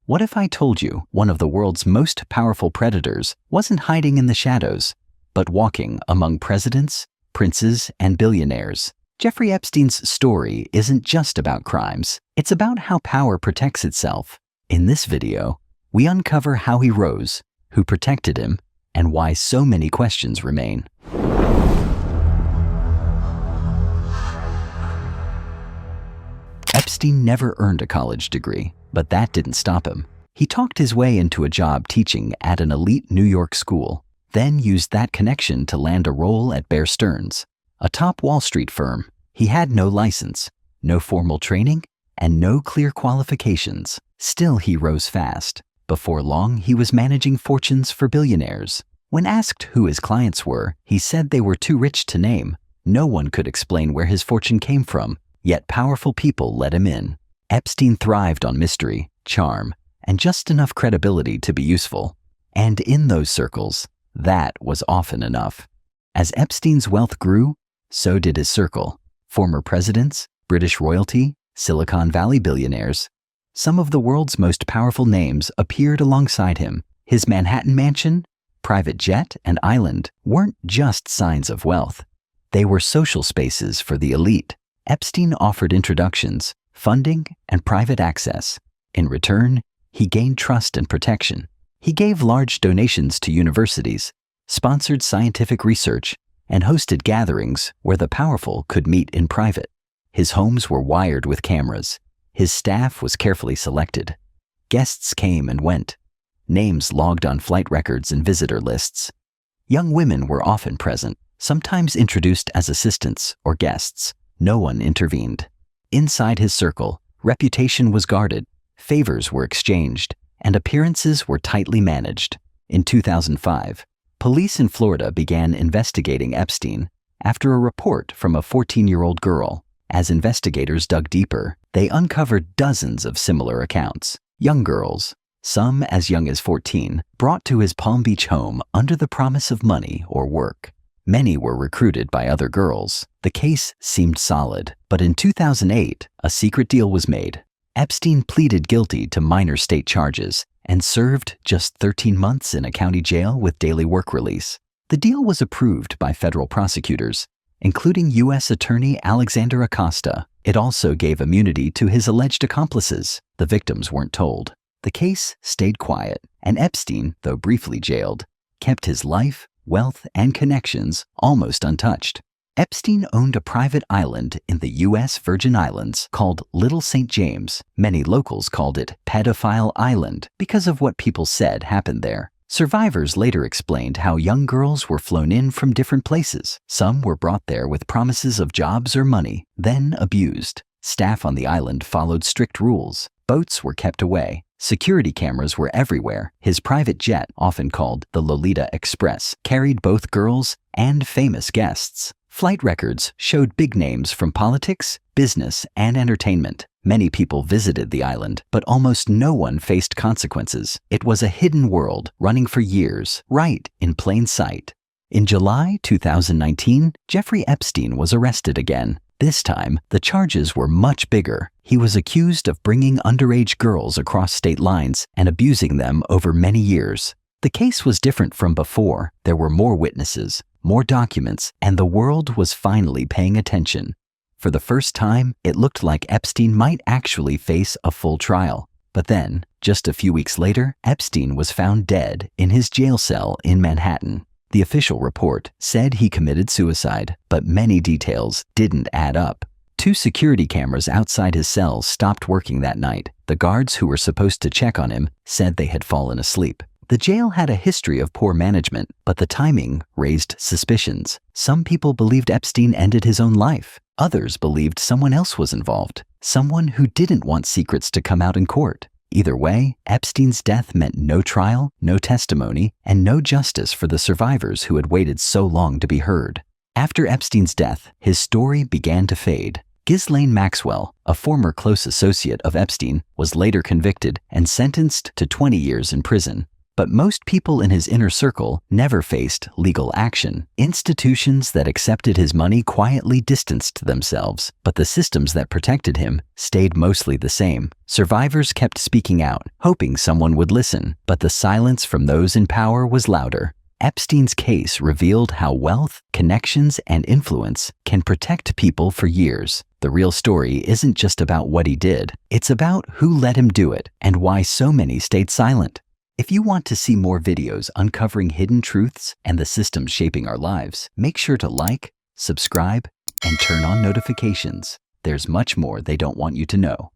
What if I told you one of the world's most powerful predators wasn't hiding in the shadows, but walking among presidents, princes, and billionaires? Jeffrey Epstein's story isn't just about crimes. It's about how power protects itself. In this video, we uncover how he rose, who protected him, and why so many questions remain. Epstein never earned a college degree, but that didn't stop him. He talked his way into a job teaching at an elite New York school, then used that connection to land a role at Bear Stearns, a top Wall Street firm. He had no license, no formal training, and no clear qualifications. Still, he rose fast. Before long, he was managing fortunes for billionaires. When asked who his clients were, he said they were too rich to name. No one could explain where his fortune came from, yet powerful people let him in. Epstein thrived on mystery, charm, and just enough credibility to be useful. And in those circles, that was often enough. As Epstein's wealth grew, so did his circle. Former presidents, British royalty, Silicon Valley billionaires. Some of the world's most powerful names appeared alongside him. His Manhattan mansion, private jet, and island weren't just signs of wealth. They were social spaces for the elite. Epstein offered introductions, funding, and private access. In return, he gained trust and protection. He gave large donations to universities, sponsored scientific research, and hosted gatherings where the powerful could meet in private. His homes were wired with cameras. His staff was carefully selected. Guests came and went. Names logged on flight records and visitor lists. Young women were often present, sometimes introduced as assistants or guests. No one intervened. Inside his circle, reputation was guarded, favors were exchanged, and appearances were tightly managed. In 2005, police in Florida began investigating Epstein after a report from a 14-year-old girl. As investigators dug deeper, they uncovered dozens of similar accounts. Young girls, some as young as 14, brought to his Palm Beach home under the promise of money or work. Many were recruited by other girls. The case seemed solid, but in 2008, a secret deal was made. Epstein pleaded guilty to minor state charges and served just 13 months in a county jail with daily work release. The deal was approved by federal prosecutors, including U.S. Attorney Alexander Acosta. It also gave immunity to his alleged accomplices. The victims weren't told. The case stayed quiet, and Epstein, though briefly jailed, kept his life, wealth, and connections almost untouched. Epstein owned a private island in the U.S. Virgin Islands called Little St. James. Many locals called it Pedophile Island because of what people said happened there. Survivors later explained how young girls were flown in from different places. Some were brought there with promises of jobs or money, then abused. Staff on the island followed strict rules. Boats were kept away. Security cameras were everywhere. His private jet, often called the Lolita Express, carried both girls and famous guests. Flight records showed big names from politics, business, and entertainment. Many people visited the island, but almost no one faced consequences. It was a hidden world running for years, right in plain sight. In July 2019, Jeffrey Epstein was arrested again. This time, the charges were much bigger. He was accused of bringing underage girls across state lines and abusing them over many years. The case was different from before. There were more witnesses, more documents, and the world was finally paying attention. For the first time, it looked like Epstein might actually face a full trial. But then, just a few weeks later, Epstein was found dead in his jail cell in Manhattan. The official report said he committed suicide, but many details didn't add up. 2 security cameras outside his cell stopped working that night. The guards who were supposed to check on him said they had fallen asleep. The jail had a history of poor management, but the timing raised suspicions. Some people believed Epstein ended his own life. Others believed someone else was involved, someone who didn't want secrets to come out in court. Either way, Epstein's death meant no trial, no testimony, and no justice for the survivors who had waited so long to be heard. After Epstein's death, his story began to fade. Ghislaine Maxwell, a former close associate of Epstein, was later convicted and sentenced to 20 years in prison. But most people in his inner circle never faced legal action. Institutions that accepted his money quietly distanced themselves, but the systems that protected him stayed mostly the same. Survivors kept speaking out, hoping someone would listen, but the silence from those in power was louder. Epstein's case revealed how wealth, connections, and influence can protect people for years. The real story isn't just about what he did, it's about who let him do it and why so many stayed silent. If you want to see more videos uncovering hidden truths and the systems shaping our lives, make sure to like, subscribe, and turn on notifications. There's much more they don't want you to know.